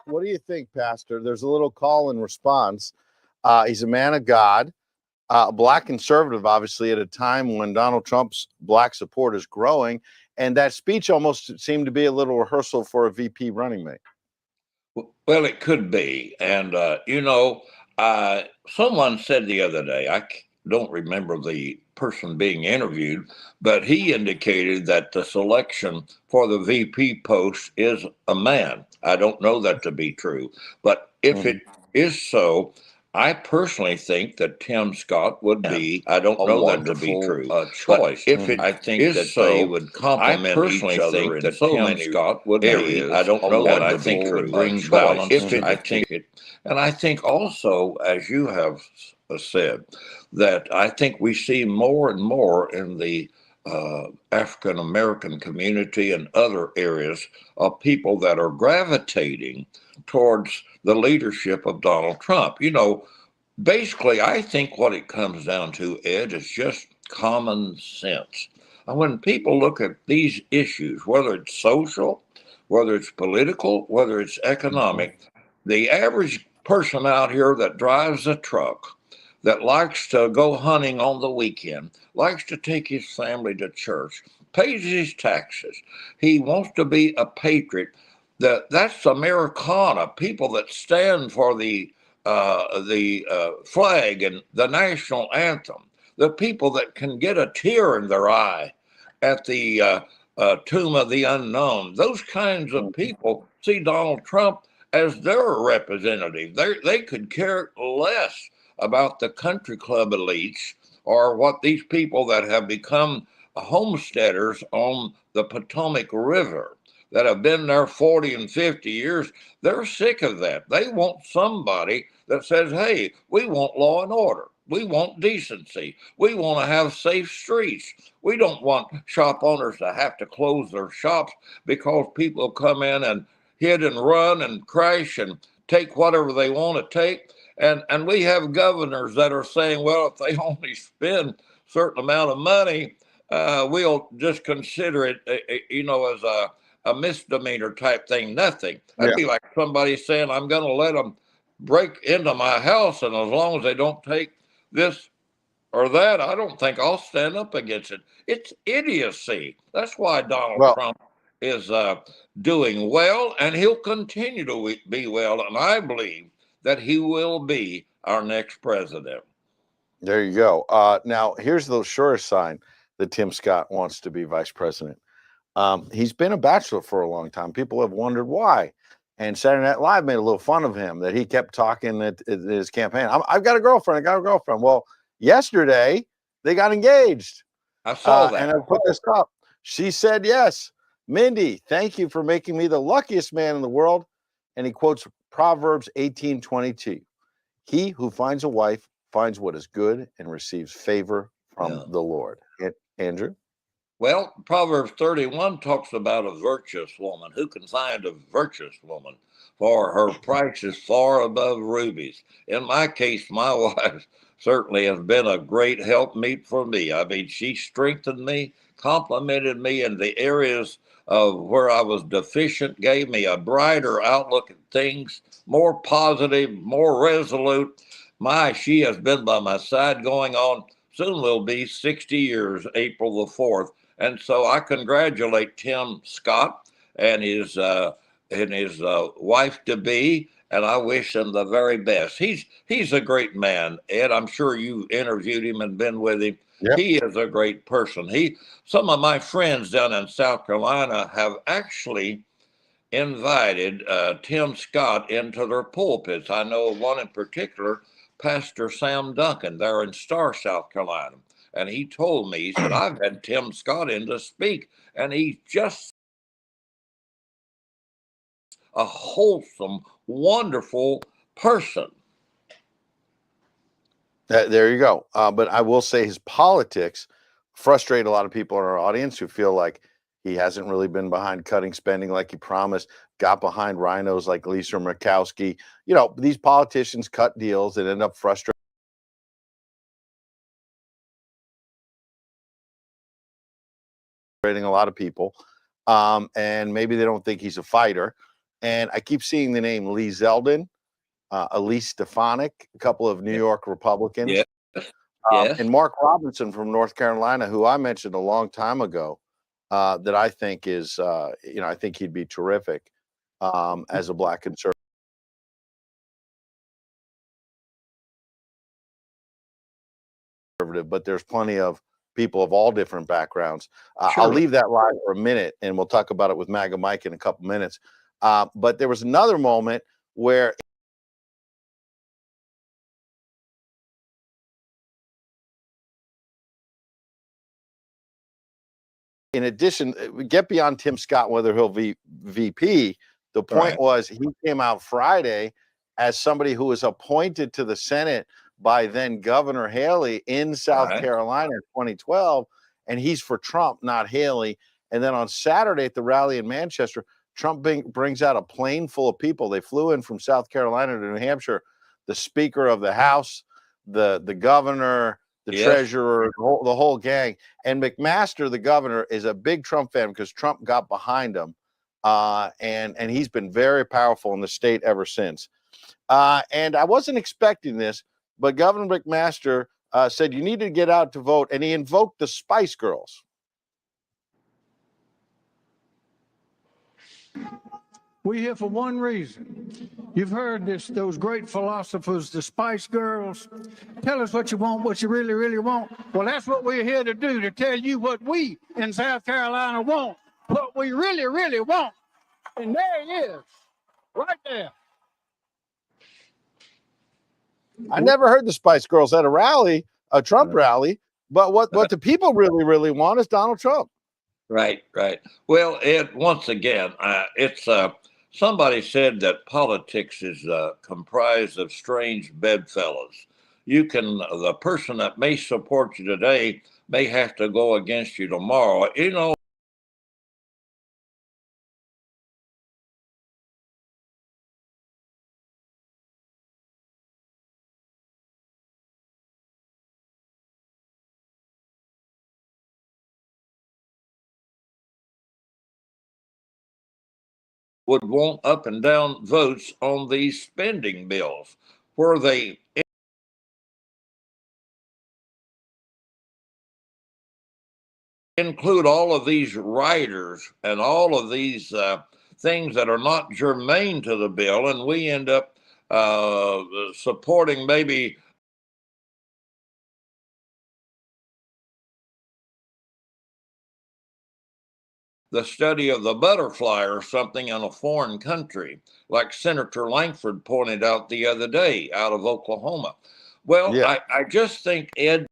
What do you think, Pastor? There's a little call and response. He's a man of God, a black conservative, obviously, at a time when Donald Trump's black support is growing. And that speech almost seemed to be a little rehearsal for a VP running mate. Well, it could be. And, someone said the other day, don't remember the person being interviewed, but he indicated that the selection for the VP post is a man. I don't know that to be true, but if it is so, I personally think that Tim Scott would be I don't know that to be true. choice. If it I think is that so, they would complement each other in so many Scott would areas. I don't know that that I to think be could true. bring balance. I think it, and I think also, as you have said, that I think we see more and more in the African American community and other areas of people that are gravitating towards the leadership of Donald Trump. Basically, I think what it comes down to, Ed, is just common sense. And when people look at these issues, whether it's social, whether it's political, whether it's economic, the average person out here that drives a truck, that likes to go hunting on the weekend, likes to take his family to church, pays his taxes, he wants to be a patriot. That's Americana. People that stand for the flag and the national anthem, the people that can get a tear in their eye at the tomb of the unknown, those kinds of people see Donald Trump as their representative. They could care less about the country club elites or what these people that have become homesteaders on the Potomac River that have been there 40 and 50 years. They're sick of that. They want somebody that says, hey, we want law and order. We want decency. We want to have safe streets. We don't want shop owners to have to close their shops because people come in and hit and run and crash and take whatever they want to take. And we have governors that are saying, well, if they only spend a certain amount of money, we'll just consider it, as a misdemeanor type thing. Nothing. That'd be like somebody saying, I'm going to let them break into my house, and as long as they don't take this or that, I don't think I'll stand up against it. It's idiocy. That's why Donald Trump is doing well, and he'll continue to be well. And I believe that he will be our next president. There you go. Now, here's the surest sign that Tim Scott wants to be vice president. He's been a bachelor for a long time. People have wondered why. And Saturday Night Live made a little fun of him that he kept talking at his campaign. I've got a girlfriend. I got a girlfriend. Well, yesterday they got engaged. I saw that. And I put this up. She said yes. Mindy, thank you for making me the luckiest man in the world. And he quotes Proverbs 18:22. He who finds a wife finds what is good and receives favor from the Lord. Andrew? Well, Proverbs 31 talks about a virtuous woman. Who can find a virtuous woman? For her price is far above rubies. In my case, my wife certainly has been a great helpmeet for me. I mean, she strengthened me, complimented me in the areas of where I was deficient, gave me a brighter outlook at things, more positive, more resolute. She has been by my side going on, soon will be 60 years, April the 4th. And so I congratulate Tim Scott and his wife to be, and I wish him the very best. He's a great man, Ed. I'm sure you interviewed him and been with him. Yep. He is a great person. Some of my friends down in South Carolina have actually invited Tim Scott into their pulpits. I know one in particular, Pastor Sam Duncan, there in Star, South Carolina. And he told me, he said, I've had Tim Scott in to speak, and he's just a wholesome, wonderful person. There you go. But I will say his politics frustrate a lot of people in our audience who feel like he hasn't really been behind cutting spending like he promised, got behind rhinos like Lisa Murkowski. These politicians cut deals and end up frustrating a lot of people. And maybe they don't think he's a fighter. and I keep seeing the name Lee Zeldin, Elise Stefanik, a couple of New York Republicans. Yes. Yes. And Mark Robinson from North Carolina, who I mentioned a long time ago, that I think is, I think he'd be terrific as a black conservative. But there's plenty of people of all different backgrounds. I'll leave that live for a minute, and we'll talk about it with MAGA Mike in a couple minutes. But there was another moment where in addition, get beyond Tim Scott, whether he'll be VP. The point was he came out Friday as somebody who was appointed to the Senate by then Governor Haley in South Carolina in 2012, and he's for Trump, not Haley. And then on Saturday at the rally in Manchester, Trump brings out a plane full of people. They flew in from South Carolina to New Hampshire, the Speaker of the House, the governor, the treasurer, the whole gang. And McMaster, the governor, is a big Trump fan because Trump got behind him. And he's been very powerful in the state ever since. And I wasn't expecting this, but Governor McMaster said you need to get out to vote, and he invoked the Spice Girls. We're here for one reason. You've heard those great philosophers, the Spice Girls. Tell us what you want, what you really, really want. Well, that's what we're here to do, to tell you what we in South Carolina want, what we really, really want. And there he is, right there. I never heard the Spice Girls at a rally, a Trump rally, but what the people really, really want is Donald Trump. Right. Well, Ed, once again, it's somebody said that politics is comprised of strange bedfellows. The person that may support you today may have to go against you tomorrow. Would want up and down votes on these spending bills where they include all of these riders and all of these things that are not germane to the bill, and we end up supporting maybe the study of the butterfly or something in a foreign country, like Senator Langford pointed out the other day out of Oklahoma. Well, I just think, Ed,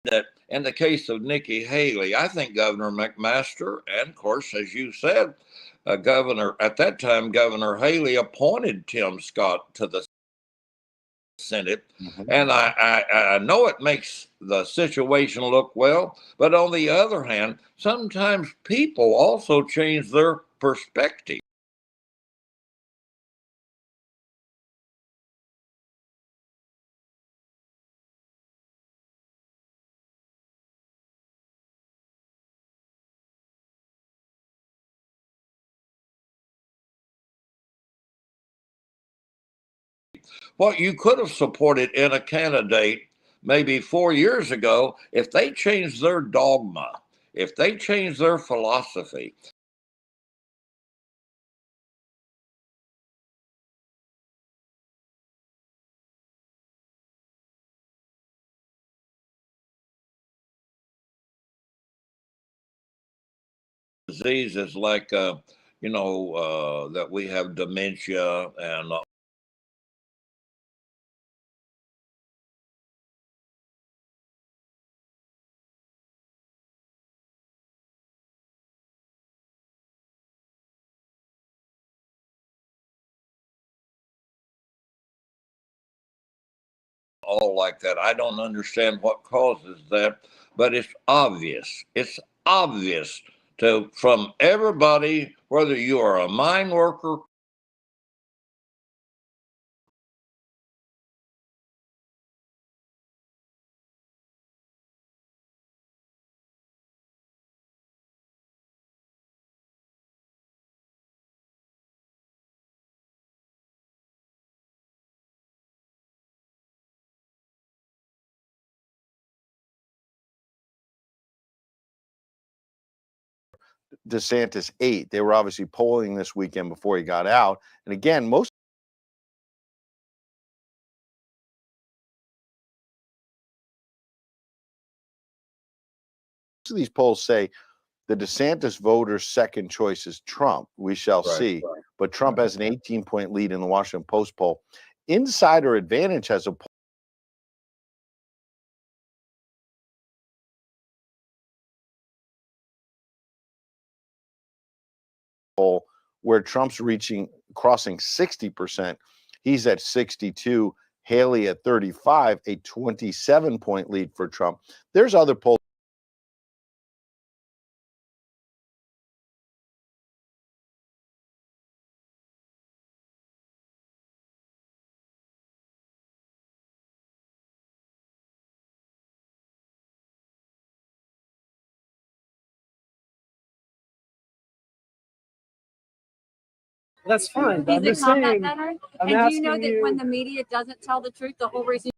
that in the case of Nikki Haley, I think Governor McMaster, and of course, as you said, Governor Haley appointed Tim Scott to the Senate. And I know it makes the situation look well, but on the other hand, sometimes people also change their perspective. What you could have supported in a candidate maybe 4 years ago, if they changed their dogma, if they changed their philosophy, diseases like, that we have dementia and all like that. I don't understand what causes that, but it's obvious. It's obvious from everybody, whether you are a mine worker, DeSantis 8. They were obviously polling this weekend before he got out. And again, most of these polls say the DeSantis voters' second choice is Trump. We shall see. But Trump has an 18-point lead in the Washington Post poll. Insider Advantage has a poll where Trump's crossing 60%. He's at 62. Haley at 35, a 27-point lead for Trump. There's other polls. That's fine. Do you I'm think just not that saying. better? I'm And do you know asking that when the media doesn't tell the truth, the whole reason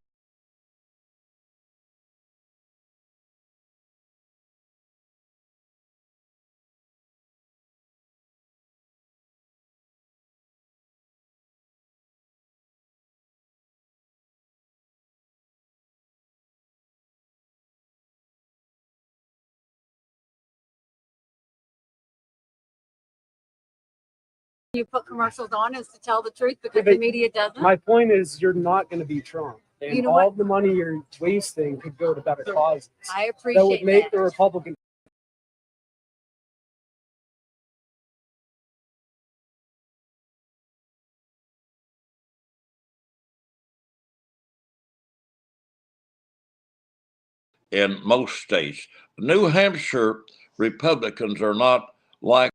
you put commercials on is to tell the truth because the media doesn't? My point is, you're not going to be Trump, and You know all what? of the money you're wasting could go to better causes. I That appreciate would make that. the Republican. In most states. New Hampshire Republicans are not like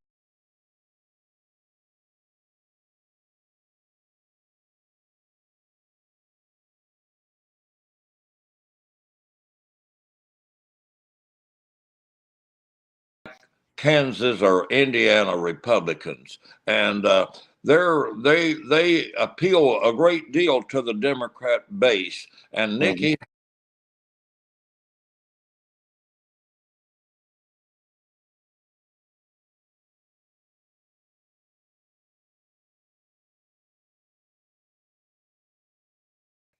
Kansas or Indiana Republicans, and they appeal a great deal to the Democrat base. And Nikki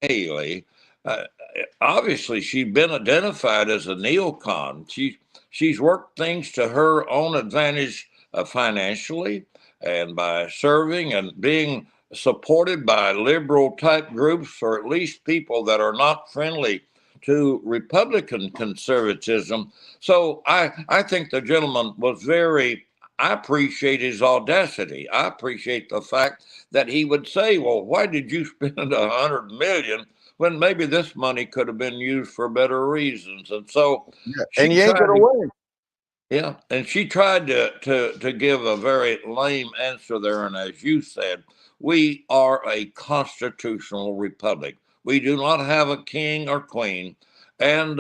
Haley, obviously she's been identified as a neocon. She's worked things to her own advantage financially and by serving and being supported by liberal type groups, or at least people that are not friendly to Republican conservatism. So I think the gentleman was I appreciate his audacity. I appreciate the fact that he would say, well, why did you spend $100 million when maybe this money could have been used for better reasons? And so And you ain't gonna win. yeah, and she tried to give a very lame answer there. And as you said, we are a constitutional republic. We do not have a king or queen, and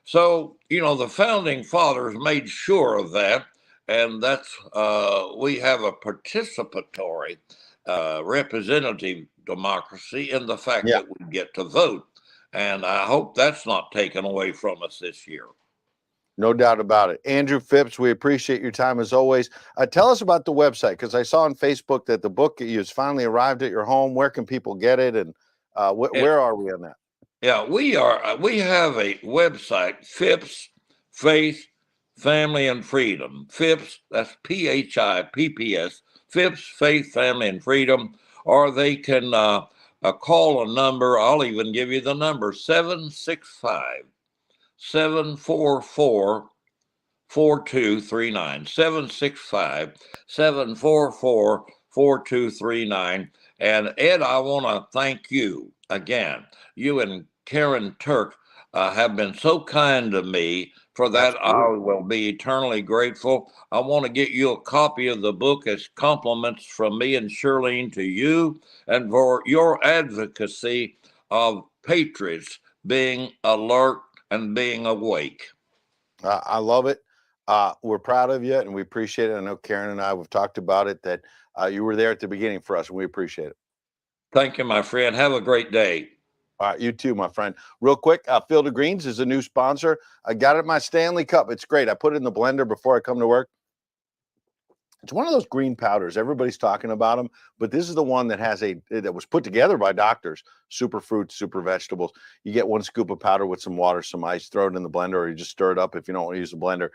so the founding fathers made sure of that, and that's we have a participatory representative democracy in the fact that we get to vote, and I hope that's not taken away from us this year. No doubt about it. Andrew Phipps, we appreciate your time as always. Tell us about the website, because I saw on Facebook that the book has finally arrived at your home. Where can people get it, and where are we on that? Yeah, we have a website, Phipps Faith, Family, and Freedom. Phipps, that's PHIPPS, Phipps Faith, Family, and Freedom. Or they can call a number. I'll even give you the number, 765 744 4239, 765 744 4239. And Ed, I want to thank you again. You and Karen Turk have been so kind to me. For that, I will be eternally grateful. I want to get you a copy of the book as compliments from me and Shirlene to you, and for your advocacy of patriots being alert and being awake. I love it. We're proud of you, and we appreciate it. I know Karen and I, we've talked about it, that you were there at the beginning for us, and we appreciate it. Thank you, my friend. Have a great day. All right, you too, my friend. Real quick, Field of Greens is a new sponsor. I got it at my Stanley Cup. It's great. I put it in the blender before I come to work. It's one of those green powders. Everybody's talking about them, but this is the one that that was put together by doctors. Super fruits, super vegetables. You get 1 scoop of powder with some water, some ice, throw it in the blender, or you just stir it up if you don't want to use the blender.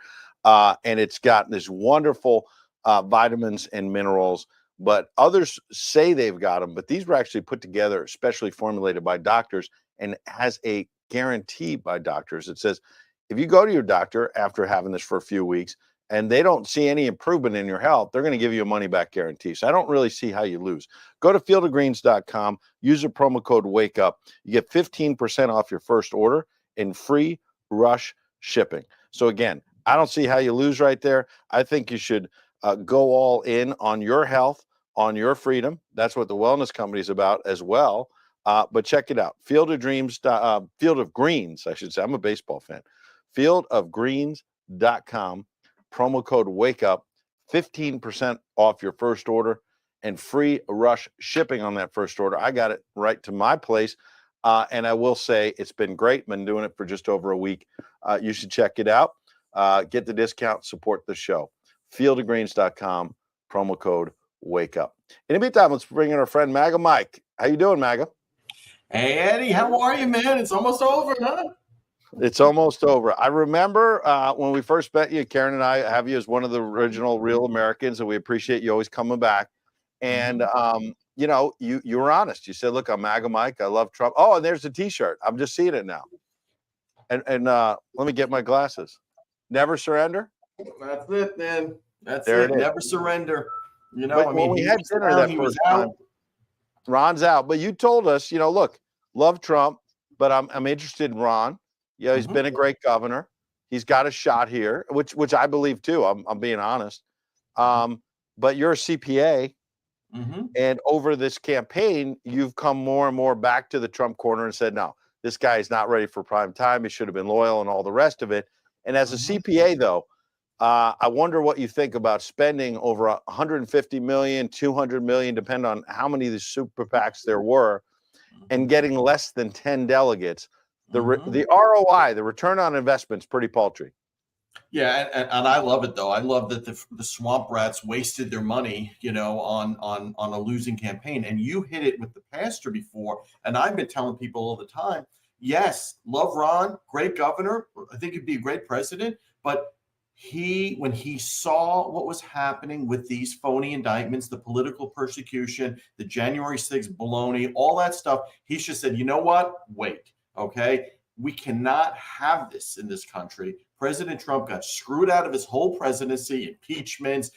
And it's got this wonderful vitamins and minerals, but others say they've got them, but these were actually put together, specially formulated by doctors, and has a guarantee by doctors. It says, if you go to your doctor after having this for a few weeks, and they don't see any improvement in your health, they're going to give you a money back guarantee. So I don't really see how you lose. Go to fieldofgreens.com, use the promo code WAKEUP. You get 15% off your first order and free rush shipping. So again, I don't see how you lose right there. I think you should go all in on your health, on your freedom. That's what the wellness company is about as well. But check it out. Field of Greens, I should say. I'm a baseball fan. Fieldofgreens.com. Promo code WAKEUP, 15% off your first order and free rush shipping on that first order. I got it right to my place. And I will say it's been great. Been doing it for just over a week. You should check it out. Get the discount, support the show. Fieldofgreens.com, promo code WAKEUP. In the meantime, let's bring in our friend MAGA Mike. How you doing, MAGA? Hey, Eddie, how are you, man? It's almost over, huh? It's almost over. I remember when we first met you, Karen and I have you as one of the original Real Americans, and we appreciate you always coming back. And, you know, you were honest. You said, look, I'm MAGA Mike. I love Trump. Oh, and there's the T-shirt. I'm just seeing it now. And let me get my glasses. Never surrender? That's it, man. That's There it. it is. Never surrender. You know, When we had dinner that first time, Ron's out. But you told us, you know, look, love Trump, but I'm interested in Ron. Yeah, he's been a great governor. He's got a shot here, which I believe too. I'm being honest. But you're a CPA, and over this campaign, you've come more and more back to the Trump corner and said, no, this guy is not ready for prime time. He should have been loyal and all the rest of it. And as a CPA, though, I wonder what you think about spending over 150 million, 200 million, depending on how many of these super PACs there were, and getting less than 10 delegates. The ROI, the return on investment, is pretty paltry. Yeah, and I love it though. I love that the swamp rats wasted their money, you know, on a losing campaign. And you hit it with the pastor before, and I've been telling people all the time. Yes, love Ron, great governor. I think he'd be a great president. But when he saw what was happening with these phony indictments, the political persecution, the January 6th baloney, all that stuff, he just said, you know what? Wait. Okay, we cannot have this in this country. President Trump got screwed out of his whole presidency, impeachments,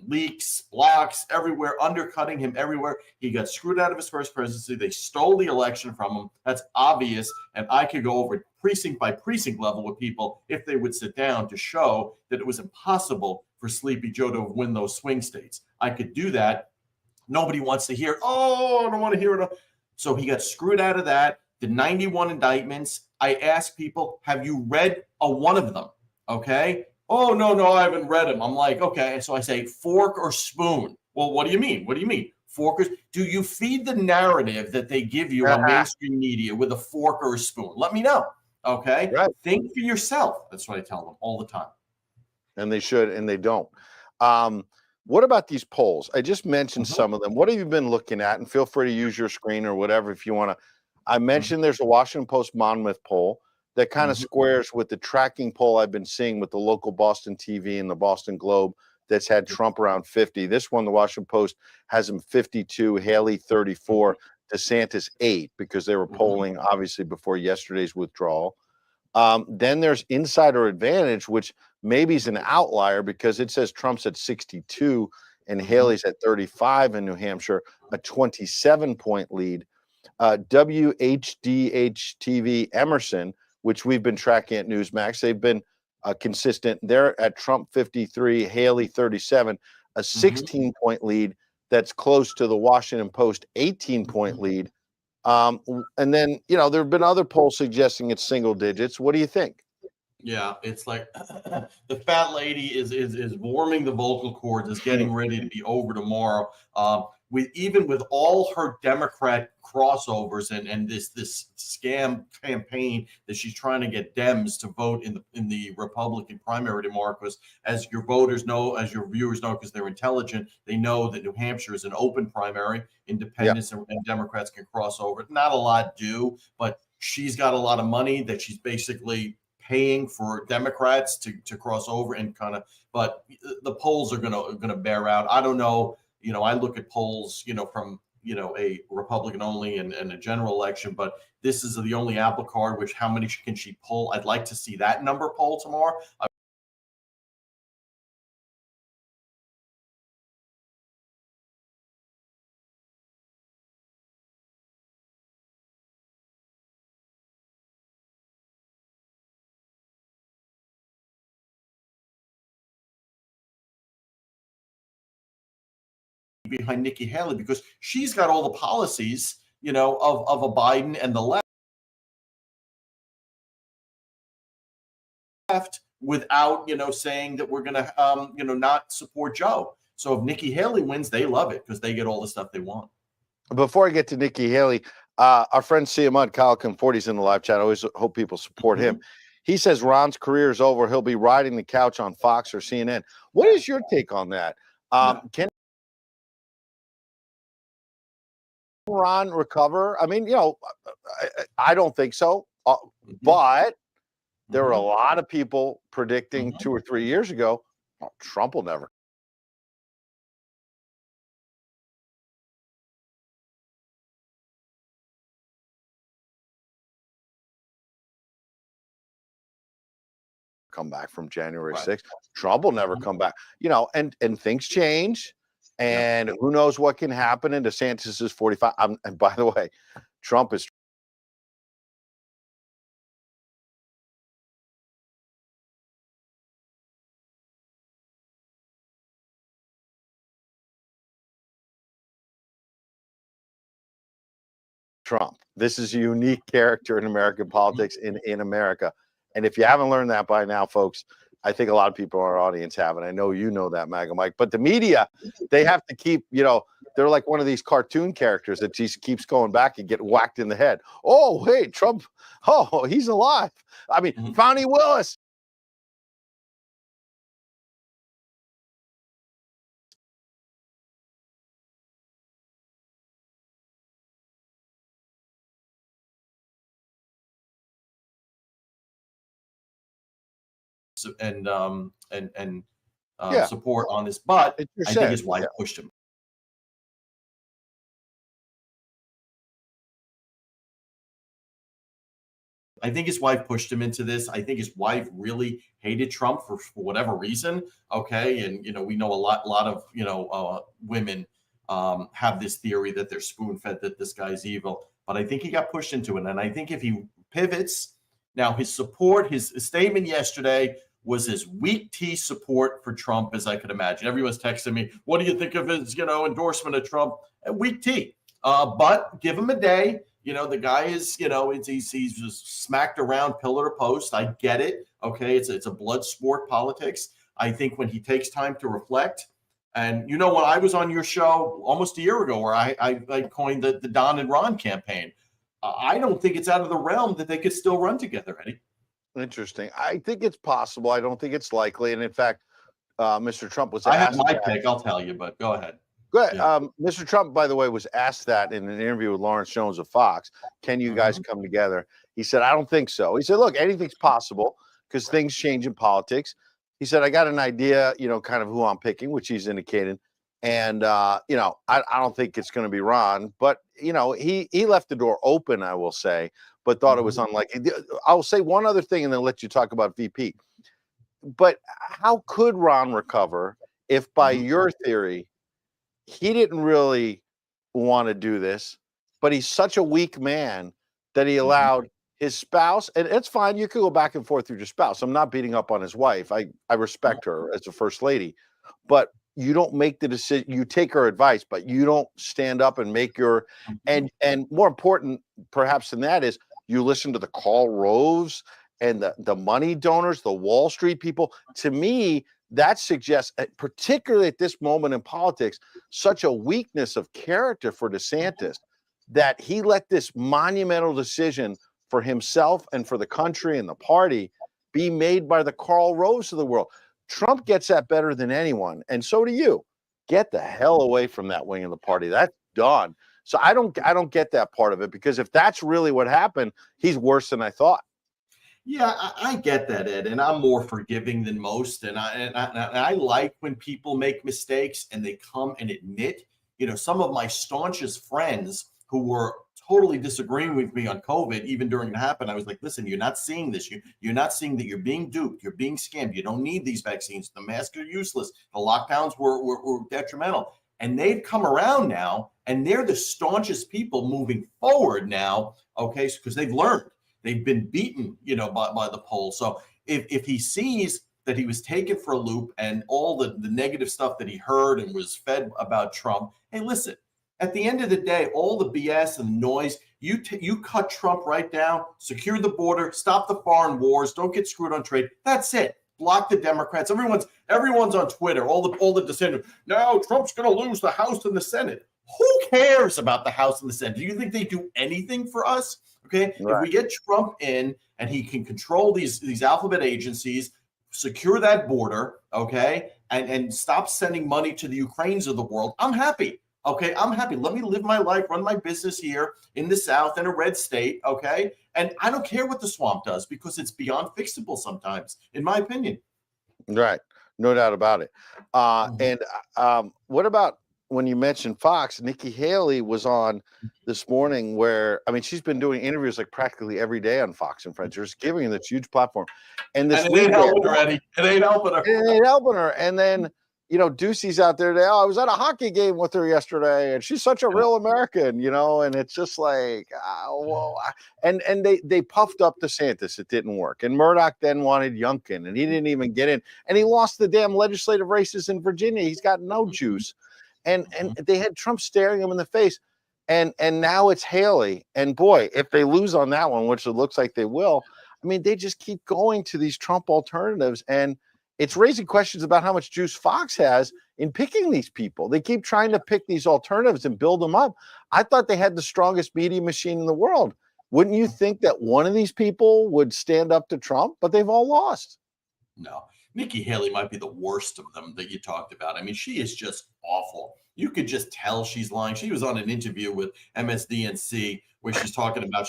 leaks, blocks everywhere, undercutting him everywhere. He got screwed out of his first presidency. They stole the election from him. That's obvious. And I could go over precinct by precinct level with people if they would sit down to show that it was impossible for Sleepy Joe to win those swing states. I could do that. Nobody wants to hear, oh, I don't want to hear it. So he got screwed out of that. The 91 indictments, I ask people, have you read one of them? Okay. Oh, no, I haven't read them. I'm like, okay. So I say, fork or spoon? Well, what do you mean? What do you mean? Fork or do you feed the narrative that they give you on mainstream media with a fork or a spoon? Let me know. Okay. Right. Think for yourself. That's what I tell them all the time. And they should, and they don't. What about these polls? I just mentioned some of them. What have you been looking at? And feel free to use your screen or whatever if you want to. I mentioned there's a Washington Post Monmouth poll that kind of squares with the tracking poll I've been seeing with the local Boston TV and the Boston Globe that's had Trump around 50. This one, the Washington Post, has him 52, Haley 34, DeSantis 8, because they were polling obviously before yesterday's withdrawal. Then there's Insider Advantage, which maybe is an outlier because it says Trump's at 62 and Haley's at 35 in New Hampshire, a 27-point lead. WHDH-TV Emerson, which we've been tracking at Newsmax, they've been consistent. They're at Trump 53, Haley 37, a 16-point lead that's close to the Washington Post 18-point lead. And then, you know, there have been other polls suggesting it's single digits. What do you think? Yeah, it's like the fat lady is warming the vocal cords, is getting ready to be over tomorrow. With all her Democrat crossovers and this scam campaign that she's trying to get Dems to vote in the Republican primary tomorrow, because as your voters know, as your viewers know, because they're intelligent, they know that New Hampshire is an open primary. Independents and Democrats can cross over. Not a lot do, but she's got a lot of money that she's basically paying for Democrats to cross over and but the polls are gonna bear out. I don't know. I look at polls, from a Republican only and a general election, but this is the only apple card. Which how many can she pull? I'd like to see that number poll tomorrow. Behind Nikki Haley, because she's got all the policies, of a Biden and the left without, saying that we're going to, not support Joe. So if Nikki Haley wins, they love it because they get all the stuff they want. Before I get to Nikki Haley, our friend CMUD, Kyle Conforti's in the live chat. I always hope people support him. He says Ron's career is over. He'll be riding the couch on Fox or CNN. What is your take on that? Can Ron recover? I mean, I don't think so. But there were a lot of people predicting 2 or 3 years ago, Trump will never come back from January 6th. Trump will never come back. And things change. And who knows what can happen. And DeSantis is 45. And by the way, Trump is Trump. This is a unique character in American politics in America. And if you haven't learned that by now, folks, I think a lot of people in our audience have, and I know you know that, MAGA Mike. But the media, they have to keep, they're like one of these cartoon characters that just keeps going back and get whacked in the head. Oh, hey, Trump. Oh, he's alive. I mean, Fani Willis. And support on this, but I think his wife pushed him. I think his wife pushed him into this. I think his wife really hated Trump for whatever reason. Okay, and we know a lot of women have this theory that they're spoon-fed that this guy's evil. But I think he got pushed into it, and I think if he pivots now, his support, his statement yesterday was as weak tea support for Trump as I could imagine. Everyone's texting me, "What do you think of his endorsement of Trump?" Weak tea, but give him a day. The guy is, he's just smacked around pillar to post. I get it. Okay. It's a blood sport politics. I think when he takes time to reflect, and when I was on your show almost a year ago, where I coined the Don and Ron campaign, I don't think it's out of the realm that they could still run together, Eddie. Interesting. I think it's possible. I don't think it's likely. And in fact, Mr. Trump was I have my pick, I'll tell you, but go ahead. Go ahead. Yeah. Mr. Trump, by the way, was asked that in an interview with Lawrence Jones of Fox. Can you guys come together? He said, I don't think so. He said, look, anything's possible because things change in politics. He said, I got an idea, kind of who I'm picking, which he's indicated. And, I don't think it's going to be Ron. But, he left the door open, I will say, but thought it was unlikely. I'll say one other thing and then let you talk about VP. But how could Ron recover if, by your theory, he didn't really want to do this, but he's such a weak man that he allowed his spouse, and it's fine. You could go back and forth with your spouse. I'm not beating up on his wife. I respect her as a first lady, but you don't make the decision. You take her advice, but you don't stand up and make your, and more important perhaps than that is you listen to the Karl Roves and the money donors, the Wall Street people, to me, that suggests, particularly at this moment in politics, such a weakness of character for DeSantis that he let this monumental decision for himself and for the country and the party be made by the Karl Roves of the world. Trump gets that better than anyone, and so do you. Get the hell away from that wing of the party. That's done. So I don't get that part of it, because if that's really what happened, he's worse than I thought. Yeah, I get that, Ed, and I'm more forgiving than most. And I like when people make mistakes and they come and admit. Some of my staunchest friends who were totally disagreeing with me on COVID, even during it happened, I was like, listen, you're not seeing this. You're not seeing that you're being duped. You're being scammed. You don't need these vaccines. The masks are useless. The lockdowns were detrimental. And they've come around now, and they're the staunchest people moving forward now, okay, because they've learned. They've been beaten, by the polls. So if he sees that he was taken for a loop and all the negative stuff that he heard and was fed about Trump, hey, listen, at the end of the day, all the BS and noise, you cut Trump right down, secure the border, stop the foreign wars, don't get screwed on trade. That's it. Block the Democrats. Everyone's on Twitter. All the dissenters. No, Trump's going to lose the House and the Senate. Who cares about the House and the Senate? Do you think they do anything for us? Okay, right. If we get Trump in and he can control these alphabet agencies, secure that border, okay, and stop sending money to the Ukraines of the world, I'm happy. Okay, I'm happy. Let me live my life, run my business here in the South in a red state, okay? And I don't care what the swamp does, because it's beyond fixable sometimes, in my opinion. Right, no doubt about it. And what about when you mentioned Fox? Nikki Haley was on this morning where, she's been doing interviews like practically every day on Fox and Friends. Just giving her this huge platform. And this it ain't helping her, Eddie. It ain't helping her. It ain't helping her. And then, Ducey's out there today. Oh, I was at a hockey game with her yesterday, and she's such a real American, and it's just like, and they puffed up DeSantis. It didn't work. And Murdoch then wanted Youngkin, and he didn't even get in. And he lost the damn legislative races in Virginia. He's got no juice. And they had Trump staring him in the face. And now it's Haley. And boy, if they lose on that one, which it looks like they will, they just keep going to these Trump alternatives. And it's raising questions about how much juice Fox has in picking these people. They keep trying to pick these alternatives and build them up. I thought they had the strongest media machine in the world. Wouldn't you think that one of these people would stand up to Trump? But they've all lost. No. Nikki Haley might be the worst of them that you talked about. She is just awful. You could just tell she's lying. She was on an interview with MSDNC where she's talking about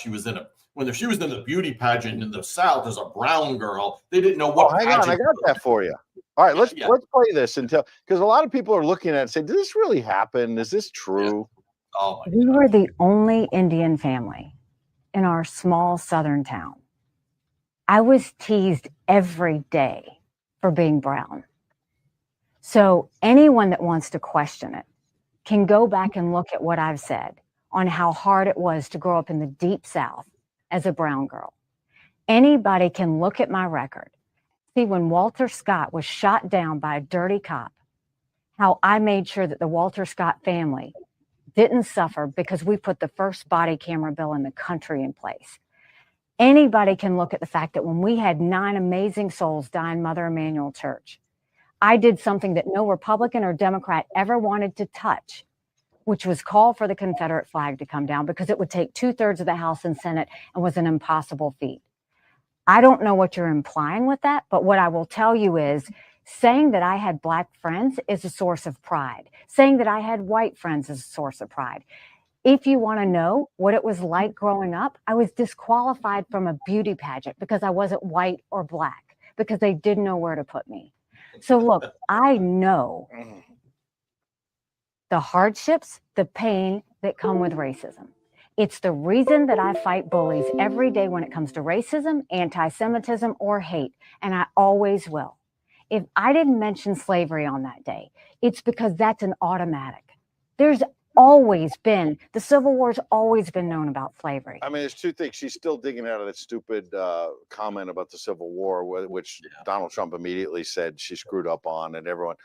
when she was in the beauty pageant in the South as a brown girl. They didn't know what. Hang on, I got that for you. All right, let's play this because a lot of people are looking at it and say, "Did this really happen? Is this true?" Yeah. Oh my God. We were the only Indian family in our small southern town. I was teased every day for being brown. So anyone that wants to question it can go back and look at what I've said on how hard it was to grow up in the deep South as a brown girl. Anybody can look at my record, see when Walter Scott was shot down by a dirty cop, how I made sure that the Walter Scott family didn't suffer because we put the first body camera bill in the country in place. Anybody can look at the fact that when we had 9 amazing souls die in Mother Emanuel Church, I did something that no Republican or Democrat ever wanted to touch, which was call for the Confederate flag to come down because it would take 2/3 of the House and Senate and was an impossible feat. I don't know what you're implying with that, but what I will tell you is saying that I had Black friends is a source of pride. Saying that I had white friends is a source of pride. If you want to know what it was like growing up, I was disqualified from a beauty pageant because I wasn't white or Black, because they didn't know where to put me. So look, I know the hardships, the pain that come with racism. It's the reason that I fight bullies every day when it comes to racism, anti-Semitism, or hate, and I always will. If I didn't mention slavery on that day, it's because that's an automatic. There's always been, the Civil War's always been known about slavery. There's two things. She's still digging out of that stupid comment about the Civil War, which Donald Trump immediately said she screwed up on, and everyone.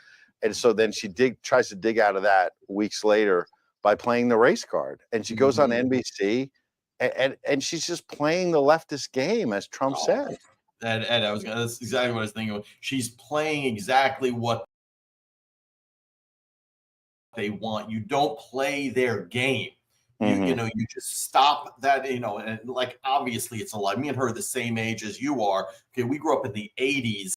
And so then she tries to dig out of that weeks later by playing the race card. And she goes on NBC and she's just playing the leftist game, as Trump said. Ed, that's exactly what I was thinking of. She's playing exactly what they want. You don't play their game. You know, you just stop that, you know, and like obviously it's a lie. Me and her are the same age as you are. Okay, we grew up in the 80s.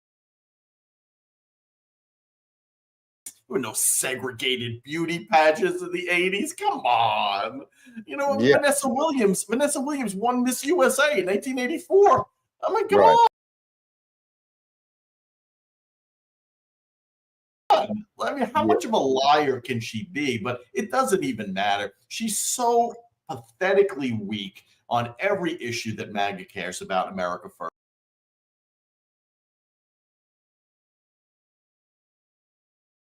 There were no segregated beauty pageants in the 80s. Come on. You know, Yeah. Vanessa Williams won Miss USA in 1984. I'm like, come Right. on. I mean, how much of a liar can she be? But it doesn't even matter. She's so pathetically weak on every issue that MAGA cares about. America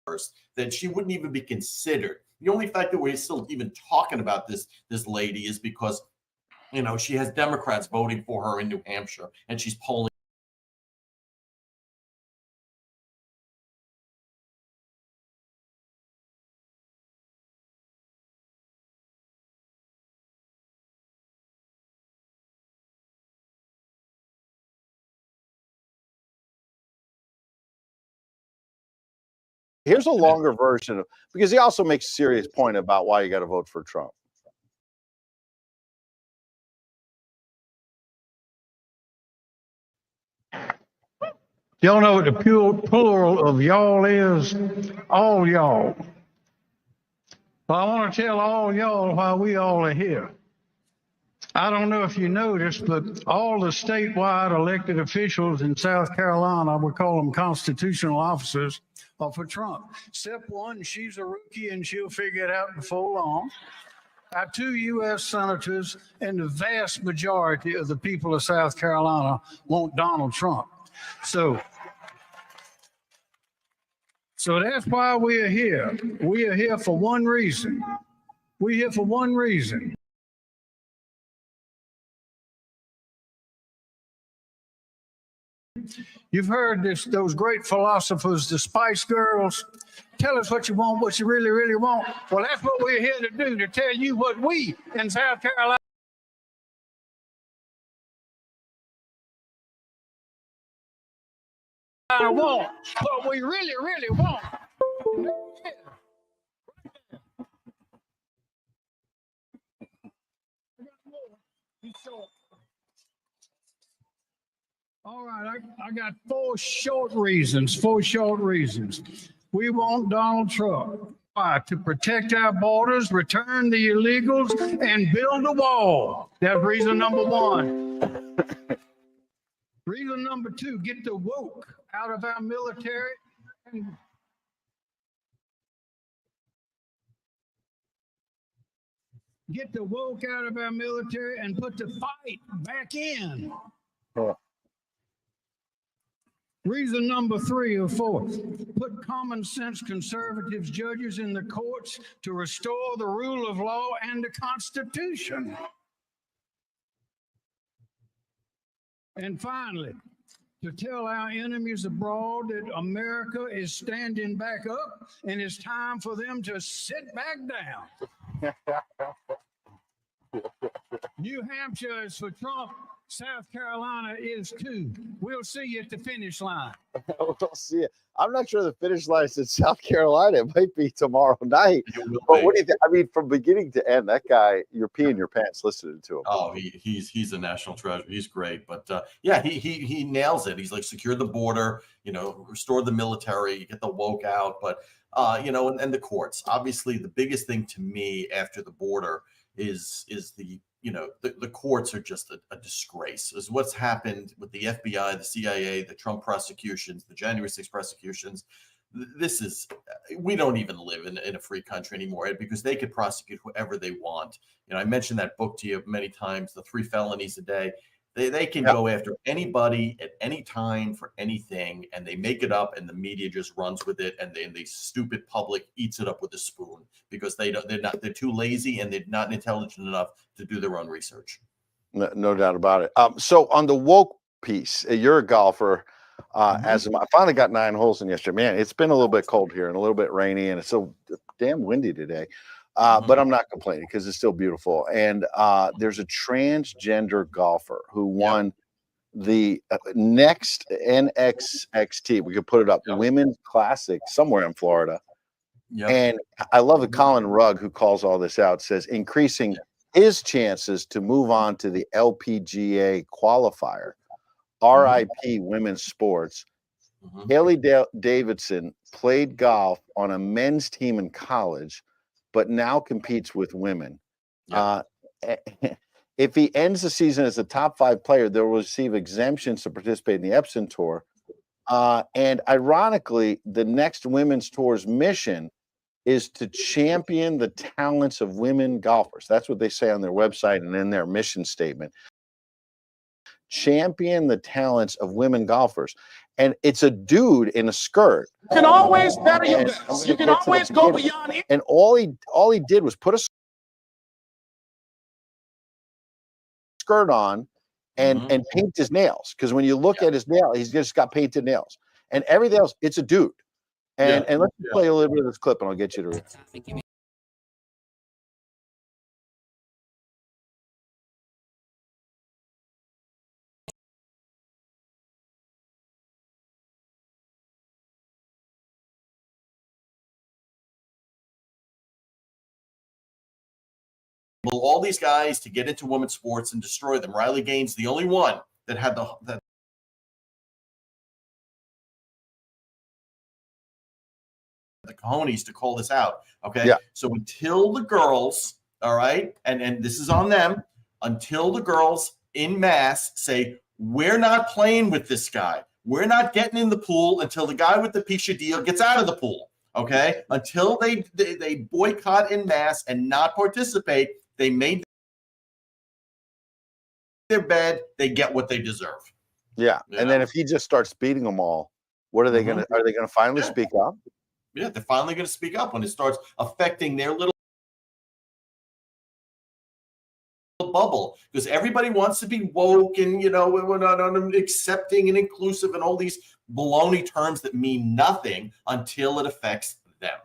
first, that she wouldn't even be considered. The only fact that we're still even talking about this lady is because, you know, she has Democrats voting for her in New Hampshire, and she's polling. Here's a longer version of, because he also makes a serious point about why you got to vote for Trump. Y'all know what the plural of y'all is? All y'all. Well, I want to tell all y'all why we all are here. I don't know if you noticed, but all the statewide elected officials in South Carolina, we call them constitutional officers, are for Trump. Except one, she's a rookie and she'll figure it out before long. Our 2 U.S. senators and the vast majority of the people of South Carolina want Donald Trump. So that's why we are here. We are here for one reason. We're here for one reason. You've heard those great philosophers, the Spice Girls. Tell us what you want, what you really, really want. Well, that's what we're here to do, to tell you what we in South Carolina want, what we really, really want. All right, I got four short reasons. We want Donald Trump. Why? To protect our borders, return the illegals, and build a wall. That's reason number one. Reason number two, get the woke out of our military. Get the woke out of our military and put the fight back in. Reason number 3 or 4, put common sense conservatives judges in the courts to restore the rule of law and the Constitution. And finally, to tell our enemies abroad that America is standing back up and it's time for them to sit back down. New Hampshire is for Trump. South Carolina is too. We'll see you at the finish line. We'll see it. I'm not sure the finish line is in South Carolina. It might be tomorrow night. But what do you think? I mean, from beginning to end, that guy, you're peeing your pants listening to him. Oh, he's a national treasure. He's great. But yeah, he nails it. He's like, secure the border, you know, restore the military, get the woke out. But you know, and the courts. Obviously, the biggest thing to me after the border is the, you know, the courts are just a disgrace. Is what's happened with the FBI, the CIA, the Trump prosecutions, the January 6th prosecutions. This is, we don't even live in a free country anymore, Ed, because they could prosecute whoever they want. You know, I mentioned that book to you many times, the 3 felonies a day. They can go after anybody at any time for anything, and they make it up, and the media just runs with it, and the stupid public eats it up with a spoon because they're too lazy and they're not intelligent enough to do their own research. No doubt about it. So on the woke piece, you're a golfer. As I finally got 9 holes in yesterday. Man, it's been a little bit cold here and a little bit rainy, and it's so damn windy today. But I'm not complaining because it's still beautiful. And there's a transgender golfer who won the next NXXT, we could put it up, Women's Classic somewhere in Florida. Yep. And I love that Colin Rugg, who calls all this out, says increasing his chances to move on to the LPGA qualifier. RIP women's sports. Haley Davidson played golf on a men's team in college, but now competes with women. If he ends the season as a top 5 player, they'll receive exemptions to participate in the Epson Tour. And ironically, the next women's tour's mission is to champion the talents of women golfers. That's what they say on their website and in their mission statement. Champion the talents of women golfers. And it's a dude in a skirt. You can always better your best. You can always go beyond it. And all he did was put a skirt on and paint his nails. Because when you look at his nail, he's just got painted nails. And everything else, it's a dude. And let's play a little bit of this clip and I'll get you to read. All these guys to get into women's sports and destroy them. Riley Gaines, the only one that had the cojones to call this out. Okay. Yeah. So until the girls, all right, and this is on them, until the girls in mass say, we're not playing with this guy. We're not getting in the pool until the guy with the Pisha deal gets out of the pool. Okay. Until they boycott in mass and not participate, they made their bed, they get what they deserve. Yeah. You And know? then if he just starts beating them all, what are they going to, are they going to finally speak up? Yeah, they're finally going to speak up when it starts affecting their little bubble, because everybody wants to be woke and, we're not accepting and inclusive and all these baloney terms that mean nothing until it affects them.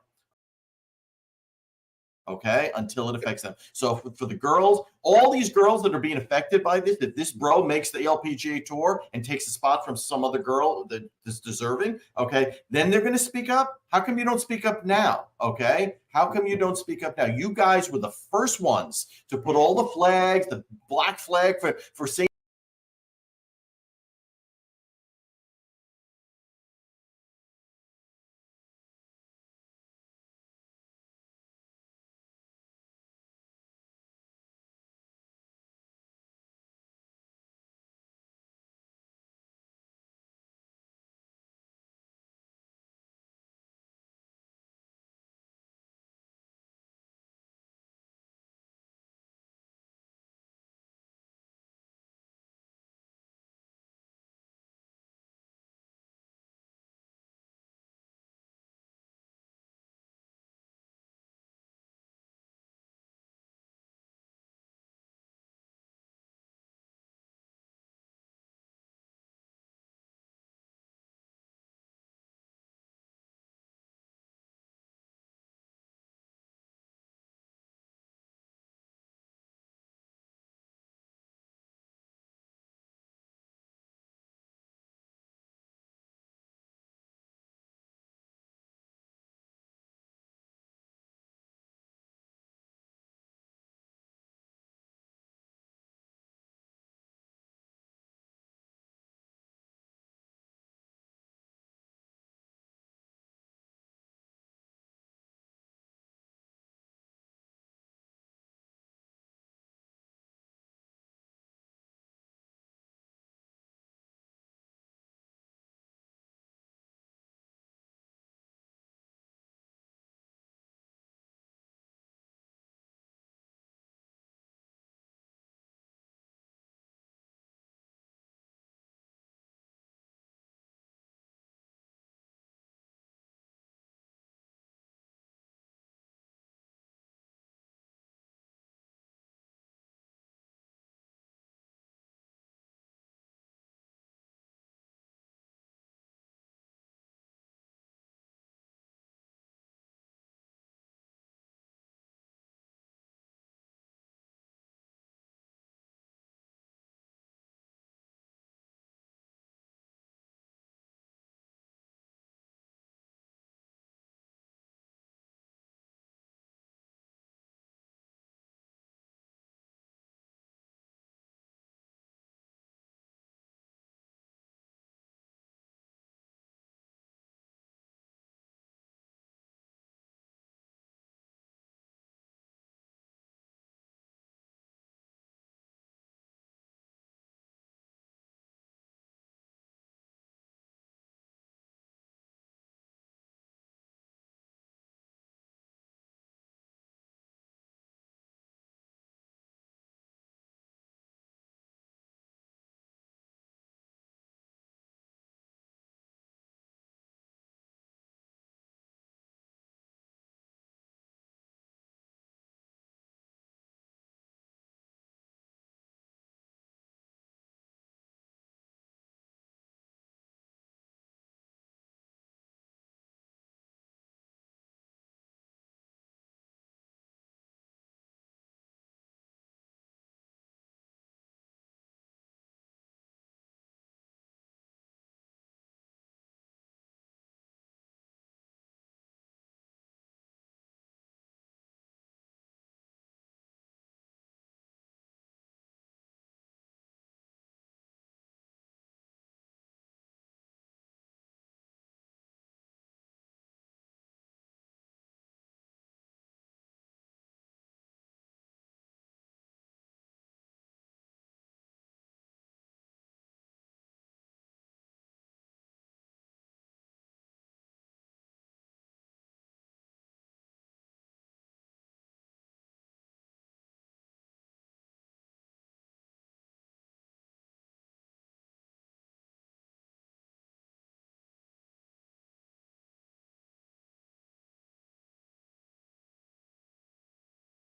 Okay, until it affects them. So for the girls, all these girls that are being affected by this, if this bro makes the LPGA Tour and takes a spot from some other girl that is deserving, okay, then they're going to speak up. How come you don't speak up now? Okay, how come you don't speak up now? You guys were the first ones to put all the flags, the black flag for saying